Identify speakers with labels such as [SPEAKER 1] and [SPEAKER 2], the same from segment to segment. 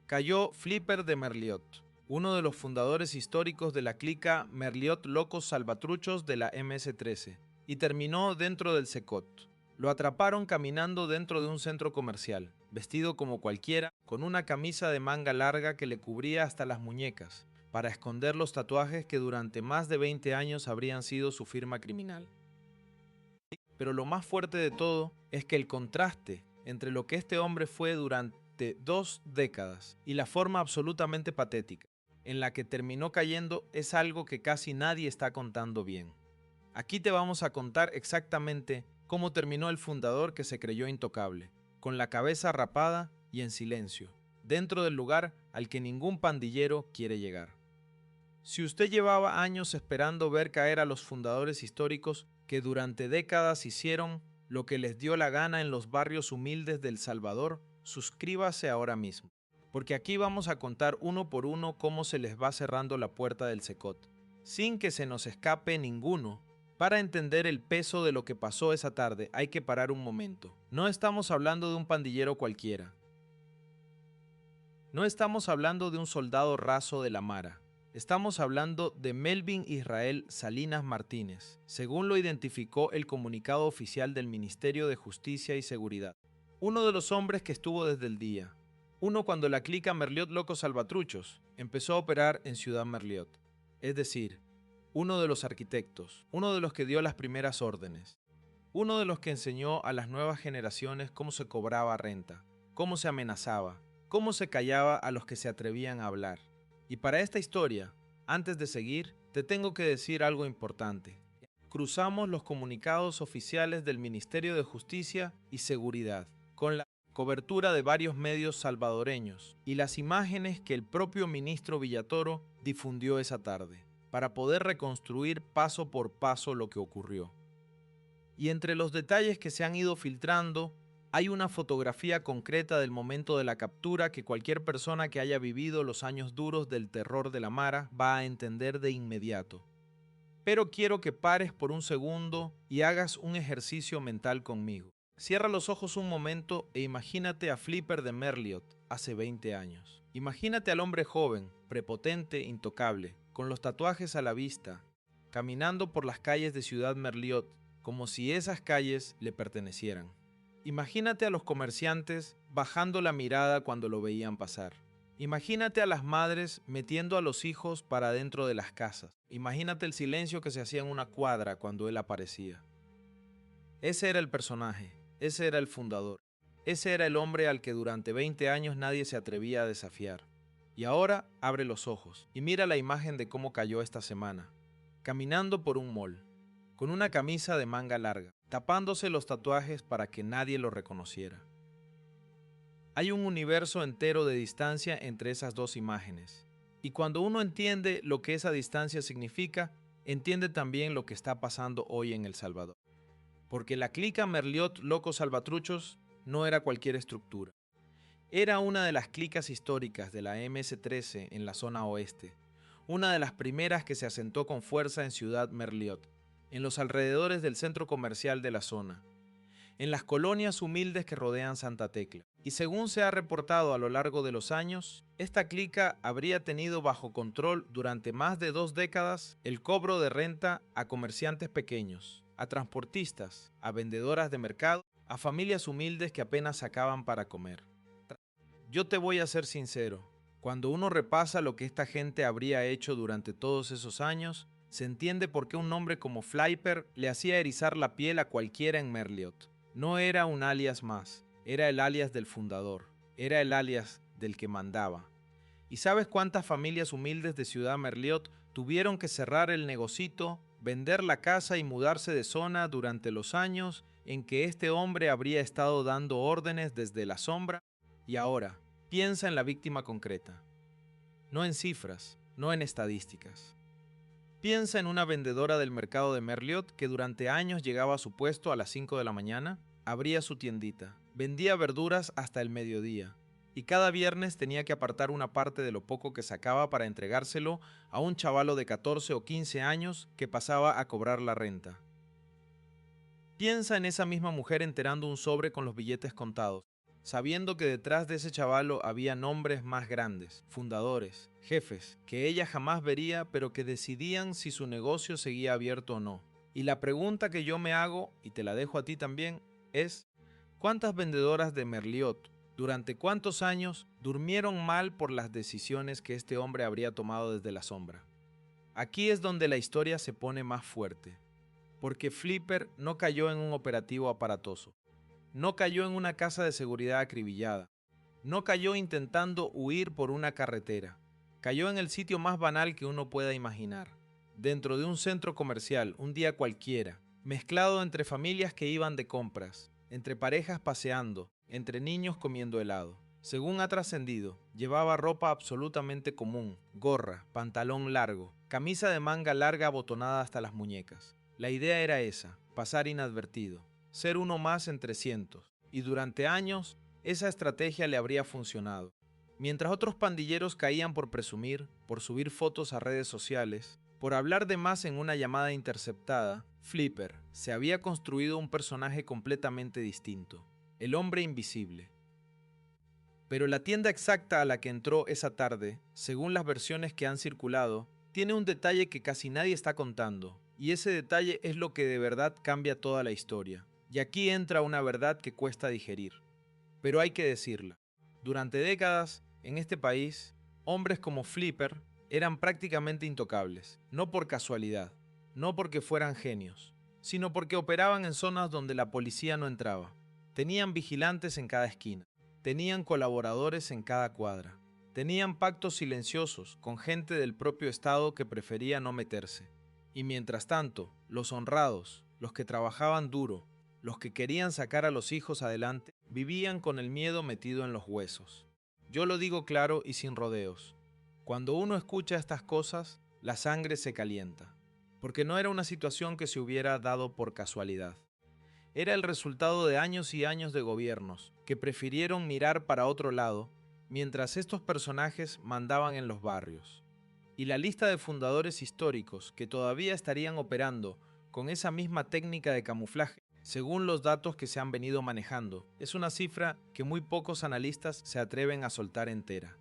[SPEAKER 1] cayó Flipper de Merliot, uno de los fundadores históricos de la clica Merliot Locos Salvatruchos de la MS-13, y terminó dentro del Secot. Lo atraparon caminando dentro de un centro comercial, vestido como cualquiera, con una camisa de manga larga que le cubría hasta las muñecas, para esconder los tatuajes que durante más de 20 años habrían sido su firma criminal. Pero lo más fuerte de todo es que el contraste entre lo que este hombre fue durante 2 décadas y la forma absolutamente patética en la que terminó cayendo es algo que casi nadie está contando bien. Aquí te vamos a contar exactamente cómo terminó el fundador que se creyó intocable, con la cabeza rapada y en silencio, dentro del lugar al que ningún pandillero quiere llegar. Si usted llevaba años esperando ver caer a los fundadores históricos que durante décadas hicieron lo que les dio la gana en los barrios humildes de El Salvador, suscríbase ahora mismo, porque aquí vamos a contar uno por uno cómo se les va cerrando la puerta del Secot, sin que se nos escape ninguno. Para entender el peso de lo que pasó esa tarde hay que parar un momento. No estamos hablando de un pandillero cualquiera. No estamos hablando de un soldado raso de la Mara. Estamos hablando de Melvin Israel Salinas Martínez, según lo identificó el comunicado oficial del Ministerio de Justicia y Seguridad. Uno de los hombres que estuvo desde el día. Uno cuando la clica Merliot Locos Salvatruchos empezó a operar en Ciudad Merliot. Es decir, uno de los arquitectos, uno de los que dio las primeras órdenes, uno de los que enseñó a las nuevas generaciones cómo se cobraba renta, cómo se amenazaba, cómo se callaba a los que se atrevían a hablar. Y para esta historia, antes de seguir, te tengo que decir algo importante. Cruzamos los comunicados oficiales del Ministerio de Justicia y Seguridad, con la cobertura de varios medios salvadoreños y las imágenes que el propio ministro Villatoro difundió esa tarde, para poder reconstruir paso por paso lo que ocurrió. Y entre los detalles que se han ido filtrando, hay una fotografía concreta del momento de la captura que cualquier persona que haya vivido los años duros del terror de la Mara va a entender de inmediato. Pero quiero que pares por un segundo y hagas un ejercicio mental conmigo. Cierra los ojos un momento e imagínate a Flipper de Merliot hace 20 años. Imagínate al hombre joven, prepotente, intocable, con los tatuajes a la vista, caminando por las calles de Ciudad Merliot como si esas calles le pertenecieran. Imagínate a los comerciantes bajando la mirada cuando lo veían pasar. Imagínate a las madres metiendo a los hijos para dentro de las casas. Imagínate el silencio que se hacía en una cuadra cuando él aparecía. Ese era el personaje, ese era el fundador, ese era el hombre al que durante 20 años nadie se atrevía a desafiar. Y ahora abre los ojos y mira la imagen de cómo cayó esta semana, caminando por un mall, con una camisa de manga larga, tapándose los tatuajes para que nadie lo reconociera. Hay un universo entero de distancia entre esas dos imágenes, y cuando uno entiende lo que esa distancia significa, entiende también lo que está pasando hoy en El Salvador. Porque la clica Merliot Locos Salvatruchos no era cualquier estructura. Era una de las clicas históricas de la MS-13 en la zona oeste, una de las primeras que se asentó con fuerza en Ciudad Merliot, en los alrededores del centro comercial de la zona, en las colonias humildes que rodean Santa Tecla. Y según se ha reportado a lo largo de los años, esta clica habría tenido bajo control durante más de 2 décadas el cobro de renta a comerciantes pequeños, a transportistas, a vendedoras de mercado, a familias humildes que apenas sacaban para comer. Yo te voy a ser sincero, cuando uno repasa lo que esta gente habría hecho durante todos esos años, se entiende por qué un nombre como Flipper le hacía erizar la piel a cualquiera en Merliot. No era un alias más, era el alias del fundador, era el alias del que mandaba. ¿Y sabes cuántas familias humildes de Ciudad Merliot tuvieron que cerrar el negocito, vender la casa y mudarse de zona durante los años en que este hombre habría estado dando órdenes desde la sombra? Y ahora, piensa en la víctima concreta, no en cifras, no en estadísticas. Piensa en una vendedora del mercado de Merliot que durante años llegaba a su puesto a las 5 de la mañana, abría su tiendita, vendía verduras hasta el mediodía y cada viernes tenía que apartar una parte de lo poco que sacaba para entregárselo a un chavalo de 14 o 15 años que pasaba a cobrar la renta. Piensa en esa misma mujer enterando un sobre con los billetes contados, sabiendo que detrás de ese chavalo había nombres más grandes, fundadores, jefes, que ella jamás vería, pero que decidían si su negocio seguía abierto o no. Y la pregunta que yo me hago, y te la dejo a ti también, es: ¿cuántas vendedoras de Merliot, durante cuántos años, durmieron mal por las decisiones que este hombre habría tomado desde la sombra? Aquí es donde la historia se pone más fuerte, porque Flipper no cayó en un operativo aparatoso, no cayó en una casa de seguridad acribillada, no cayó intentando huir por una carretera, cayó en el sitio más banal que uno pueda imaginar, dentro de un centro comercial, un día cualquiera, mezclado entre familias que iban de compras, entre parejas paseando, entre niños comiendo helado. Según ha trascendido, llevaba ropa absolutamente común, gorra, pantalón largo, camisa de manga larga abotonada hasta las muñecas. La idea era esa, pasar inadvertido, ser uno más entre cientos, y durante años esa estrategia le habría funcionado. Mientras otros pandilleros caían por presumir, por subir fotos a redes sociales, por hablar de más en una llamada interceptada, Flipper se había construido un personaje completamente distinto, el hombre invisible. Pero la tienda exacta a la que entró esa tarde, según las versiones que han circulado, tiene un detalle que casi nadie está contando, y ese detalle es lo que de verdad cambia toda la historia. Y aquí entra una verdad que cuesta digerir, pero hay que decirla. Durante décadas, en este país, hombres como Flipper eran prácticamente intocables, no por casualidad, no porque fueran genios, sino porque operaban en zonas donde la policía no entraba. Tenían vigilantes en cada esquina. Tenían colaboradores en cada cuadra. Tenían pactos silenciosos con gente del propio Estado que prefería no meterse. Y mientras tanto, los honrados, los que trabajaban duro, los que querían sacar a los hijos adelante, vivían con el miedo metido en los huesos. Yo lo digo claro y sin rodeos. Cuando uno escucha estas cosas, la sangre se calienta. Porque no era una situación que se hubiera dado por casualidad. Era el resultado de años y años de gobiernos que prefirieron mirar para otro lado mientras estos personajes mandaban en los barrios. Y la lista de fundadores históricos que todavía estarían operando con esa misma técnica de camuflaje, según los datos que se han venido manejando, es una cifra que muy pocos analistas se atreven a soltar entera.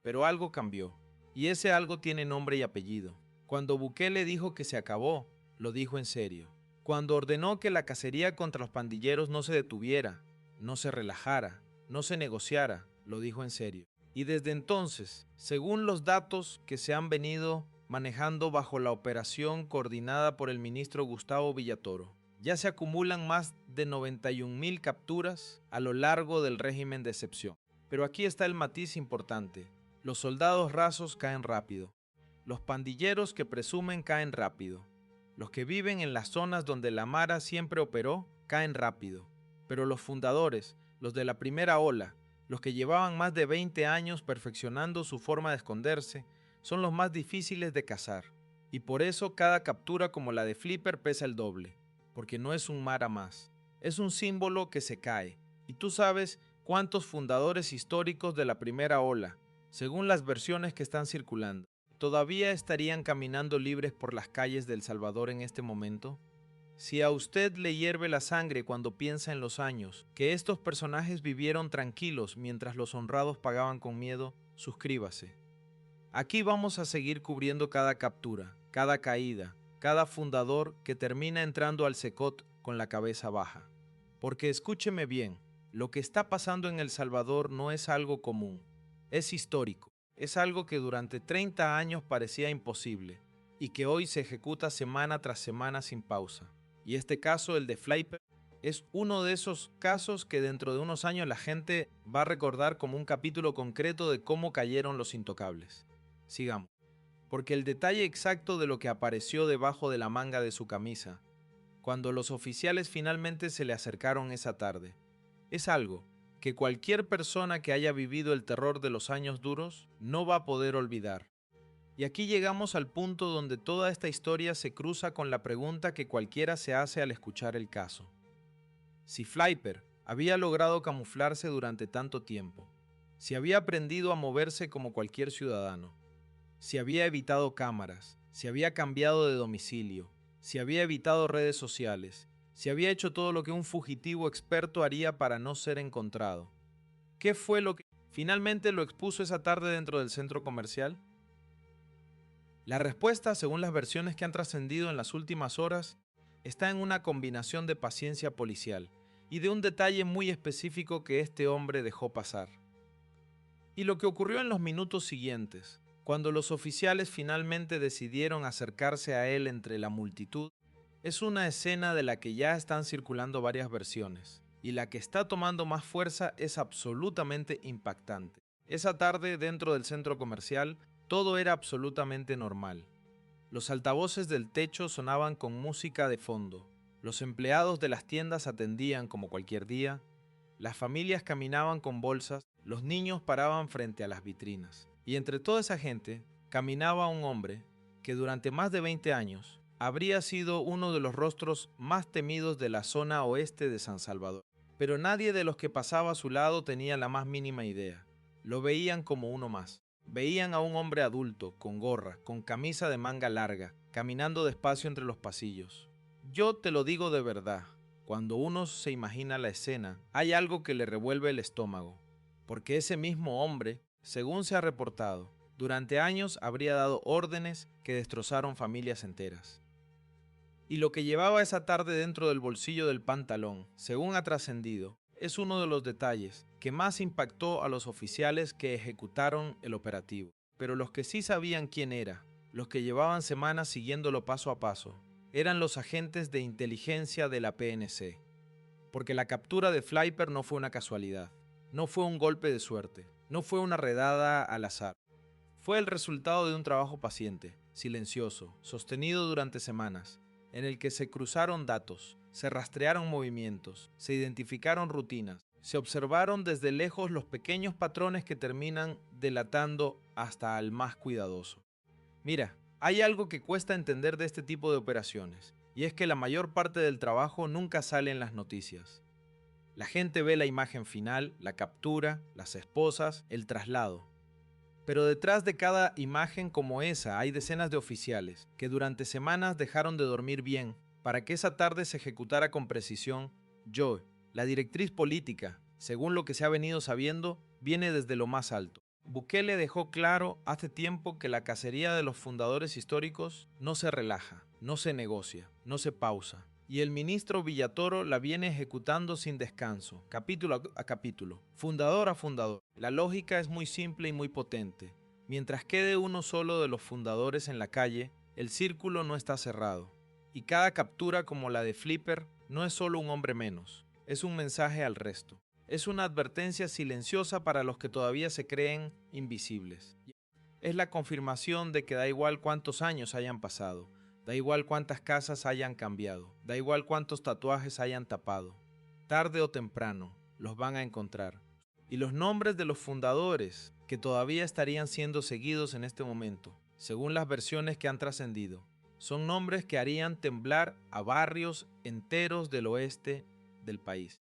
[SPEAKER 1] Pero algo cambió, y ese algo tiene nombre y apellido. Cuando Bukele dijo que se acabó, lo dijo en serio. Cuando ordenó que la cacería contra los pandilleros no se detuviera, no se relajara, no se negociara, lo dijo en serio. Y desde entonces, según los datos que se han venido manejando bajo la operación coordinada por el ministro Gustavo Villatoro, ya se acumulan más de 91.000 capturas a lo largo del régimen de excepción. Pero aquí está el matiz importante. Los soldados rasos caen rápido. Los pandilleros que presumen caen rápido. Los que viven en las zonas donde la Mara siempre operó, caen rápido. Pero los fundadores, los de la primera ola, los que llevaban más de 20 años perfeccionando su forma de esconderse, son los más difíciles de cazar. Y por eso cada captura como la de Flipper pesa el doble, porque no es un Mara más. Es un símbolo que se cae. Y tú sabes cuántos fundadores históricos de la primera ola, según las versiones que están circulando, ¿todavía estarían caminando libres por las calles de El Salvador en este momento? Si a usted le hierve la sangre cuando piensa en los años que estos personajes vivieron tranquilos mientras los honrados pagaban con miedo, suscríbase. Aquí vamos a seguir cubriendo cada captura, cada caída, cada fundador que termina entrando al Secot con la cabeza baja. Porque escúcheme bien, lo que está pasando en El Salvador no es algo común, es histórico. Es algo que durante 30 años parecía imposible y que hoy se ejecuta semana tras semana sin pausa. Y este caso, el de Flipper, es uno de esos casos que dentro de unos años la gente va a recordar como un capítulo concreto de cómo cayeron los intocables. Sigamos. Porque el detalle exacto de lo que apareció debajo de la manga de su camisa, cuando los oficiales finalmente se le acercaron esa tarde, es algo que cualquier persona que haya vivido el terror de los años duros no va a poder olvidar. Y aquí llegamos al punto donde toda esta historia se cruza con la pregunta que cualquiera se hace al escuchar el caso. Si Flipper había logrado camuflarse durante tanto tiempo, si había aprendido a moverse como cualquier ciudadano, si había evitado cámaras, si había cambiado de domicilio, si había evitado redes sociales, si había hecho todo lo que un fugitivo experto haría para no ser encontrado, ¿Qué fue lo que finalmente lo expuso esa tarde dentro del centro comercial? La respuesta, según las versiones que han trascendido en las últimas horas, está en una combinación de paciencia policial y de un detalle muy específico que este hombre dejó pasar. Y lo que ocurrió en los minutos siguientes, cuando los oficiales finalmente decidieron acercarse a él entre la multitud, es una escena de la que ya están circulando varias versiones, y la que está tomando más fuerza es absolutamente impactante. Esa tarde, dentro del centro comercial, todo era absolutamente normal. Los altavoces del techo sonaban con música de fondo, los empleados de las tiendas atendían como cualquier día, las familias caminaban con bolsas, los niños paraban frente a las vitrinas. Y entre toda esa gente caminaba un hombre que durante más de 20 años habría sido uno de los rostros más temidos de la zona oeste de San Salvador. Pero nadie de los que pasaba a su lado tenía la más mínima idea. Lo veían como uno más. Veían a un hombre adulto, con gorra, con camisa de manga larga, caminando despacio entre los pasillos. Yo te lo digo de verdad, cuando uno se imagina la escena, hay algo que le revuelve el estómago, porque ese mismo hombre, según se ha reportado, durante años habría dado órdenes que destrozaron familias enteras. Y lo que llevaba esa tarde dentro del bolsillo del pantalón, según ha trascendido, es uno de los detalles que más impactó a los oficiales que ejecutaron el operativo. Pero los que sí sabían quién era, los que llevaban semanas siguiéndolo paso a paso, eran los agentes de inteligencia de la PNC. Porque la captura de Fliper no fue una casualidad, no fue un golpe de suerte, no fue una redada al azar. Fue el resultado de un trabajo paciente, silencioso, sostenido durante semanas, en el que se cruzaron datos, se rastrearon movimientos, se identificaron rutinas, se observaron desde lejos los pequeños patrones que terminan delatando hasta al más cuidadoso. Mira, hay algo que cuesta entender de este tipo de operaciones, y es que la mayor parte del trabajo nunca sale en las noticias. La gente ve la imagen final, la captura, las esposas, el traslado. Pero detrás de cada imagen como esa hay decenas de oficiales que durante semanas dejaron de dormir bien para que esa tarde se ejecutara con precisión. La directriz política, según lo que se ha venido sabiendo, viene desde lo más alto. Bukele dejó claro hace tiempo que la cacería de los fundadores históricos no se relaja, no se negocia, no se pausa. Y el ministro Villatoro la viene ejecutando sin descanso, capítulo a capítulo, fundador a fundador. La lógica es muy simple y muy potente. Mientras quede uno solo de los fundadores en la calle, el círculo no está cerrado. Y cada captura como la de Flipper no es solo un hombre menos, es un mensaje al resto. Es una advertencia silenciosa para los que todavía se creen invisibles. Es la confirmación de que da igual cuántos años hayan pasado. Da igual cuántas casas hayan cambiado, da igual cuántos tatuajes hayan tapado. Tarde o temprano los van a encontrar. Y los nombres de los fundadores que todavía estarían siendo seguidos en este momento, según las versiones que han trascendido, son nombres que harían temblar a barrios enteros del oeste del país.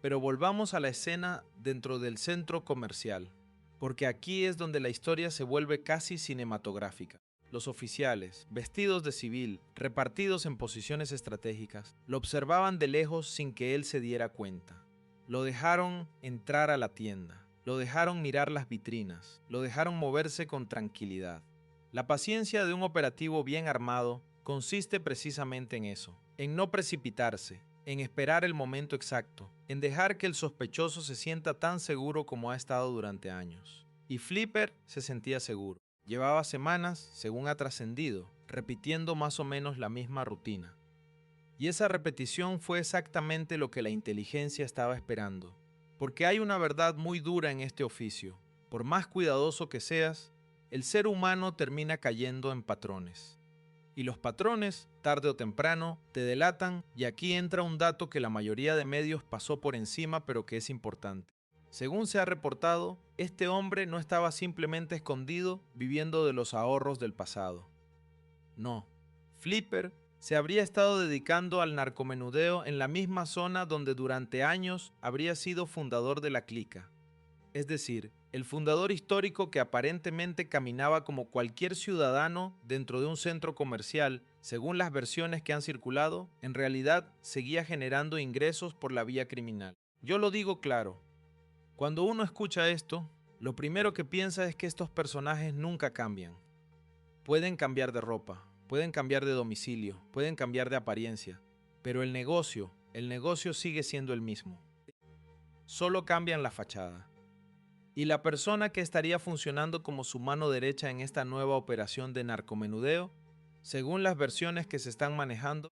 [SPEAKER 1] Pero volvamos a la escena dentro del centro comercial, porque aquí es donde la historia se vuelve casi cinematográfica. Los oficiales, vestidos de civil, repartidos en posiciones estratégicas, lo observaban de lejos sin que él se diera cuenta. Lo dejaron entrar a la tienda, lo dejaron mirar las vitrinas, lo dejaron moverse con tranquilidad. La paciencia de un operativo bien armado consiste precisamente en eso, en no precipitarse, en esperar el momento exacto, en dejar que el sospechoso se sienta tan seguro como ha estado durante años. Y Flipper se sentía seguro. Llevaba semanas, según ha trascendido, repitiendo más o menos la misma rutina. Y esa repetición fue exactamente lo que la inteligencia estaba esperando. Porque hay una verdad muy dura en este oficio. Por más cuidadoso que seas, el ser humano termina cayendo en patrones. Y los patrones, tarde o temprano, te delatan, y aquí entra un dato que la mayoría de medios pasó por encima pero que es importante. Según se ha reportado, este hombre no estaba simplemente escondido viviendo de los ahorros del pasado. No, Flipper se habría estado dedicando al narcomenudeo en la misma zona donde durante años habría sido fundador de la clica. Es decir, el fundador histórico que aparentemente caminaba como cualquier ciudadano dentro de un centro comercial, según las versiones que han circulado, en realidad seguía generando ingresos por la vía criminal. Yo lo digo claro. Cuando uno escucha esto, lo primero que piensa es que estos personajes nunca cambian. Pueden cambiar de ropa, pueden cambiar de domicilio, pueden cambiar de apariencia, pero el negocio sigue siendo el mismo. Solo cambian la fachada. Y la persona que estaría funcionando como su mano derecha en esta nueva operación de narcomenudeo, según las versiones que se están manejando,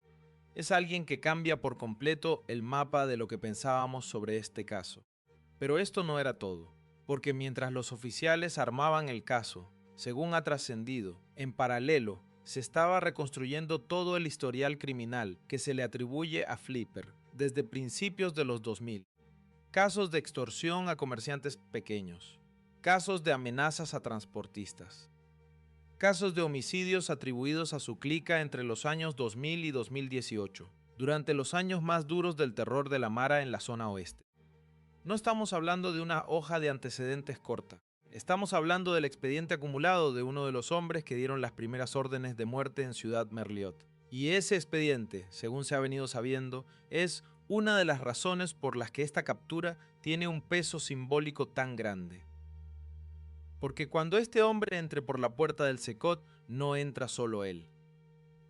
[SPEAKER 1] es alguien que cambia por completo el mapa de lo que pensábamos sobre este caso. Pero esto no era todo, porque mientras los oficiales armaban el caso, según ha trascendido, en paralelo, se estaba reconstruyendo todo el historial criminal que se le atribuye a Flipper desde principios de los 2000. Casos de extorsión a comerciantes pequeños, casos de amenazas a transportistas, casos de homicidios atribuidos a su clica entre los años 2000 y 2018, durante los años más duros del terror de la Mara en la zona oeste. No estamos hablando de una hoja de antecedentes corta. Estamos hablando del expediente acumulado de uno de los hombres que dieron las primeras órdenes de muerte en Ciudad Merliot. Y ese expediente, según se ha venido sabiendo, es una de las razones por las que esta captura tiene un peso simbólico tan grande. Porque cuando este hombre entre por la puerta del Secot, no entra solo él.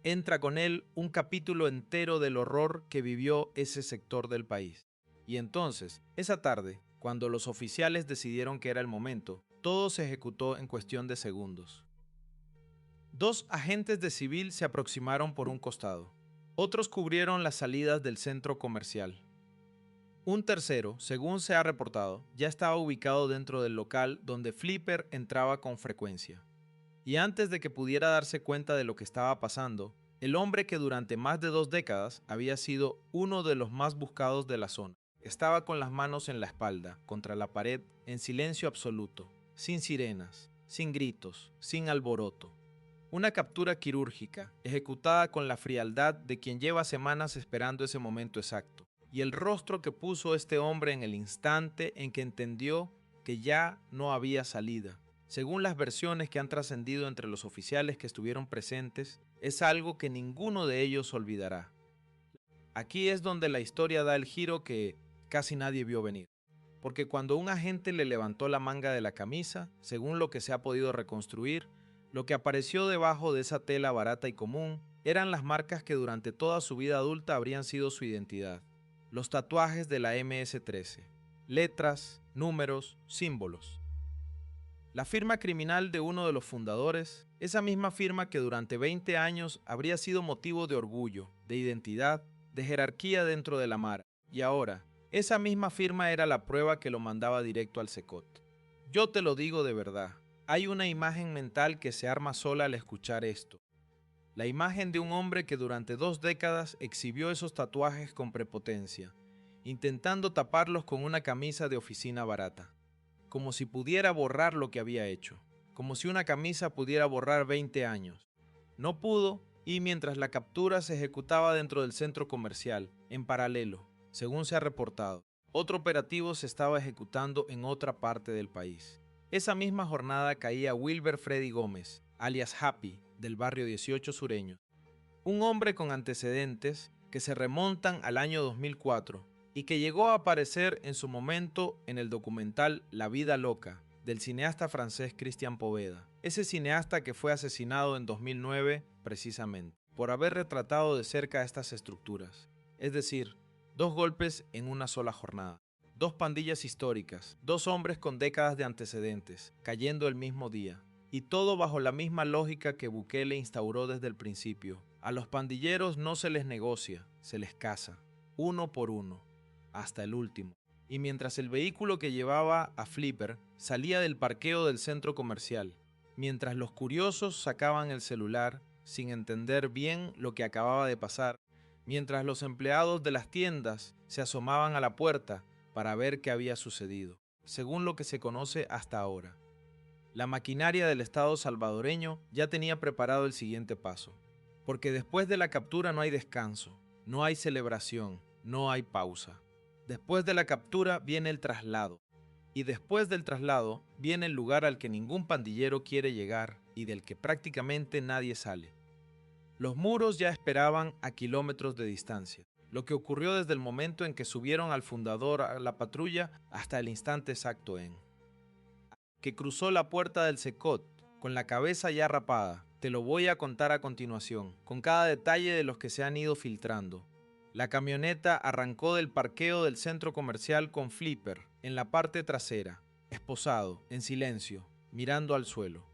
[SPEAKER 1] Entra con él un capítulo entero del horror que vivió ese sector del país. Y entonces, esa tarde, cuando los oficiales decidieron que era el momento, todo se ejecutó en cuestión de segundos. 2 agentes de civil se aproximaron por un costado. Otros cubrieron las salidas del centro comercial. Un tercero, según se ha reportado, ya estaba ubicado dentro del local donde Flipper entraba con frecuencia. Y antes de que pudiera darse cuenta de lo que estaba pasando, el hombre que durante más de 2 décadas había sido uno de los más buscados de la zona, estaba con las manos en la espalda, contra la pared, en silencio absoluto, sin sirenas, sin gritos, sin alboroto. Una captura quirúrgica, ejecutada con la frialdad de quien lleva semanas esperando ese momento exacto, y el rostro que puso este hombre en el instante en que entendió que ya no había salida. Según las versiones que han trascendido entre los oficiales que estuvieron presentes, es algo que ninguno de ellos olvidará. Aquí es donde la historia da el giro que casi nadie vio venir. Porque cuando un agente le levantó la manga de la camisa, según lo que se ha podido reconstruir, lo que apareció debajo de esa tela barata y común eran las marcas que durante toda su vida adulta habrían sido su identidad. Los tatuajes de la MS-13. Letras, números, símbolos. La firma criminal de uno de los fundadores, esa misma firma que durante 20 años habría sido motivo de orgullo, de identidad, de jerarquía dentro de la Mara. Y ahora, esa misma firma era la prueba que lo mandaba directo al Secot. Yo te lo digo de verdad, hay una imagen mental que se arma sola al escuchar esto. La imagen de un hombre que durante 2 décadas exhibió esos tatuajes con prepotencia, intentando taparlos con una camisa de oficina barata, como si pudiera borrar lo que había hecho, como si una camisa pudiera borrar 20 años. No pudo, y mientras la captura se ejecutaba dentro del centro comercial, en paralelo, según se ha reportado, otro operativo se estaba ejecutando en otra parte del país. Esa misma jornada caía Wilber Freddy Gómez, alias Happy, del barrio 18 sureño, un hombre con antecedentes que se remontan al año 2004 y que llegó a aparecer en su momento en el documental La vida loca, del cineasta francés Christian Poveda, ese cineasta que fue asesinado en 2009 precisamente, por haber retratado de cerca estas estructuras, es decir, 2 golpes en una sola jornada. 2 pandillas históricas, 2 hombres con décadas de antecedentes, cayendo el mismo día. Y todo bajo la misma lógica que Bukele instauró desde el principio. A los pandilleros no se les negocia, se les caza, uno por uno, hasta el último. Y mientras el vehículo que llevaba a Flipper salía del parqueo del centro comercial, mientras los curiosos sacaban el celular sin entender bien lo que acababa de pasar, mientras los empleados de las tiendas se asomaban a la puerta para ver qué había sucedido, según lo que se conoce hasta ahora. La maquinaria del Estado salvadoreño ya tenía preparado el siguiente paso, porque después de la captura no hay descanso, no hay celebración, no hay pausa. Después de la captura viene el traslado, y después del traslado viene el lugar al que ningún pandillero quiere llegar y del que prácticamente nadie sale. Los muros ya esperaban a kilómetros de distancia. lo que ocurrió desde el momento en que subieron al fundador a la patrulla hasta el instante exacto en que cruzó la puerta del Secot con la cabeza ya rapada. Te lo voy a contar a continuación, con cada detalle de los que se han ido filtrando. La camioneta arrancó del parqueo del centro comercial con Flipper en la parte trasera, esposado, en silencio, mirando al suelo.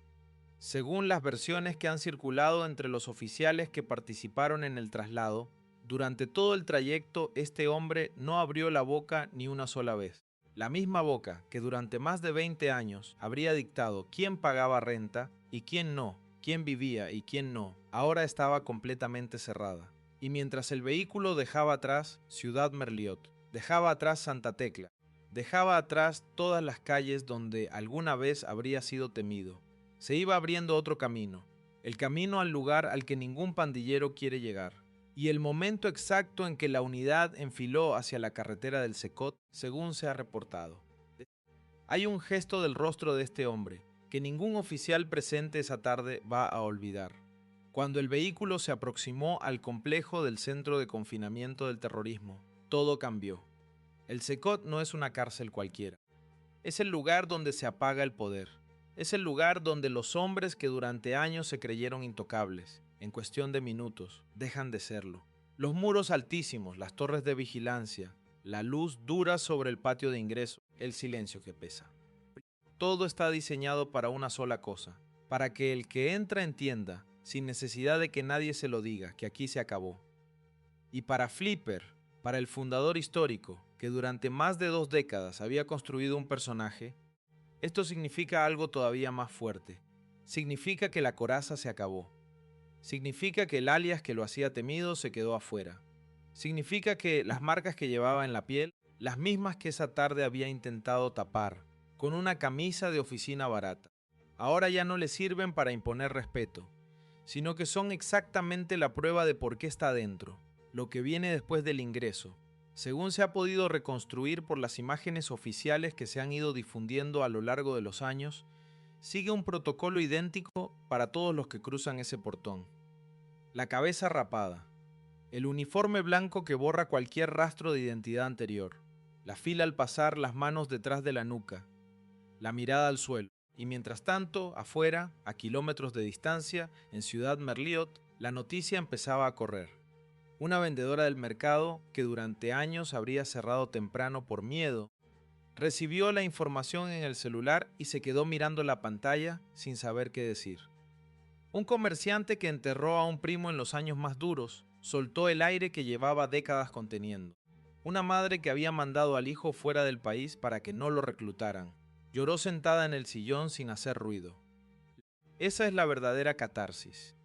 [SPEAKER 1] Según las versiones que han circulado entre los oficiales que participaron en el traslado, durante todo el trayecto este hombre no abrió la boca ni una sola vez. La misma boca que durante más de 20 años habría dictado quién pagaba renta y quién no, quién vivía y quién no, ahora estaba completamente cerrada. Y mientras el vehículo dejaba atrás Ciudad Merliot, dejaba atrás Santa Tecla, dejaba atrás todas las calles donde alguna vez habría sido temido, se iba abriendo otro camino, el camino al lugar al que ningún pandillero quiere llegar. Y el momento exacto en que la unidad enfiló hacia la carretera del Secot, según se ha reportado. Hay un gesto del rostro de este hombre que ningún oficial presente esa tarde va a olvidar. Cuando el vehículo se aproximó al complejo del centro de confinamiento del terrorismo, todo cambió. El Secot no es una cárcel cualquiera. Es el lugar donde se apaga el poder. Es el lugar donde los hombres que durante años se creyeron intocables, en cuestión de minutos, dejan de serlo. Los muros altísimos, las torres de vigilancia, la luz dura sobre el patio de ingreso, el silencio que pesa. Todo está diseñado para una sola cosa, para que el que entra entienda, sin necesidad de que nadie se lo diga, que aquí se acabó. Y para Flipper, para el fundador histórico, que durante más de 2 décadas había construido un personaje, esto significa algo todavía más fuerte. Significa que la coraza se acabó. Significa que el alias que lo hacía temido se quedó afuera. Significa que las marcas que llevaba en la piel, las mismas que esa tarde había intentado tapar, con una camisa de oficina barata, ahora ya no le sirven para imponer respeto, sino que son exactamente la prueba de por qué está dentro, lo que viene después del ingreso. Según se ha podido reconstruir por las imágenes oficiales que se han ido difundiendo a lo largo de los años, sigue un protocolo idéntico para todos los que cruzan ese portón. La cabeza rapada, el uniforme blanco que borra cualquier rastro de identidad anterior, la fila al pasar, las manos detrás de la nuca, la mirada al suelo. Y mientras tanto, afuera, a kilómetros de distancia, en Ciudad Merliot, la noticia empezaba a correr. Una vendedora del mercado, que durante años habría cerrado temprano por miedo, recibió la información en el celular y se quedó mirando la pantalla sin saber qué decir. Un comerciante que enterró a un primo en los años más duros, soltó el aire que llevaba décadas conteniendo. Una madre que había mandado al hijo fuera del país para que no lo reclutaran, lloró sentada en el sillón sin hacer ruido. Esa es la verdadera catarsis.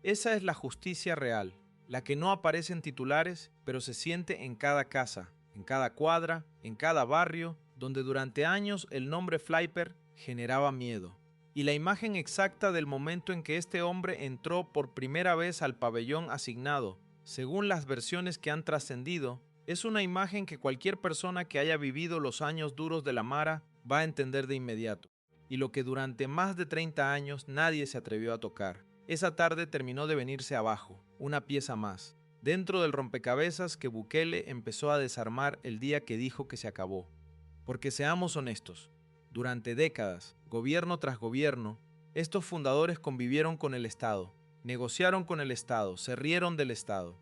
[SPEAKER 1] Esa es la justicia real, la que no aparece en titulares, pero se siente en cada casa, en cada cuadra, en cada barrio, donde durante años el nombre Flipper generaba miedo. Y la imagen exacta del momento en que este hombre entró por primera vez al pabellón asignado, según las versiones que han trascendido, es una imagen que cualquier persona que haya vivido los años duros de la Mara va a entender de inmediato, y lo que durante más de 30 años nadie se atrevió a tocar. Esa tarde terminó de venirse abajo, una pieza más, dentro del rompecabezas que Bukele empezó a desarmar el día que dijo que se acabó. Porque seamos honestos, durante décadas, gobierno tras gobierno, estos fundadores convivieron con el Estado, negociaron con el Estado, se rieron del Estado,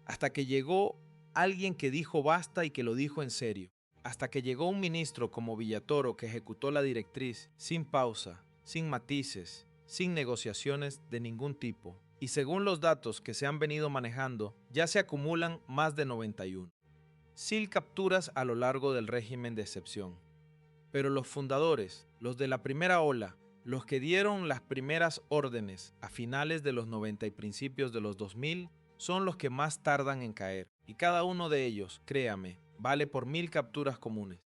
[SPEAKER 1] hasta que llegó alguien que dijo basta y que lo dijo en serio. Hasta que llegó un ministro como Villatoro que ejecutó la directriz sin pausa, sin matices, sin negociaciones de ningún tipo. Y según los datos que se han venido manejando, ya se acumulan más de 91. 1000 capturas a lo largo del régimen de excepción. Pero los fundadores, los de la primera ola, los que dieron las primeras órdenes a finales de los 90 y principios de los 2000, son los que más tardan en caer. Y cada uno de ellos, créame, vale por 1000 capturas comunes.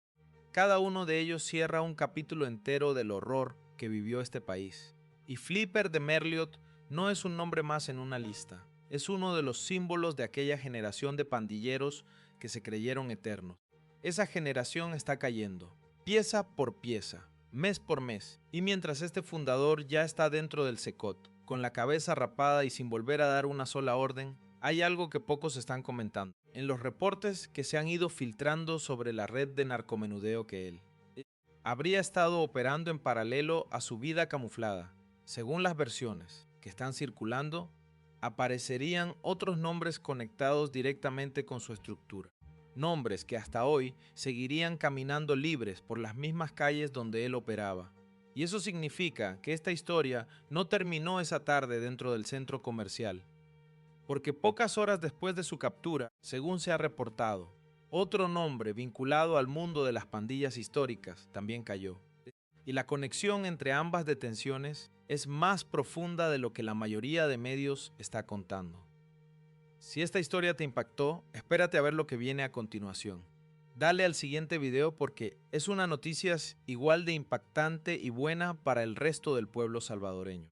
[SPEAKER 1] Cada uno de ellos cierra un capítulo entero del horror que vivió este país. Y Flipper de Merliot no es un nombre más en una lista. Es uno de los símbolos de aquella generación de pandilleros que se creyeron eternos. Esa generación está cayendo, pieza por pieza, mes por mes. Y mientras este fundador ya está dentro del Secot, con la cabeza rapada y sin volver a dar una sola orden, Hay algo que pocos están comentando en los reportes que se han ido filtrando sobre la red de narcomenudeo que él habría estado operando en paralelo a su vida camuflada. Según las versiones que están circulando, aparecerían otros nombres conectados directamente con su estructura. Nombres que hasta hoy seguirían caminando libres por las mismas calles donde él operaba. Y eso significa que esta historia no terminó esa tarde dentro del centro comercial, porque pocas horas después de su captura, según se ha reportado, otro nombre vinculado al mundo de las pandillas históricas también cayó. Y la conexión entre ambas detenciones es más profunda de lo que la mayoría de medios está contando. Si esta historia te impactó, espérate a ver lo que viene a continuación. Dale al siguiente video porque es una noticia igual de impactante y buena para el resto del pueblo salvadoreño.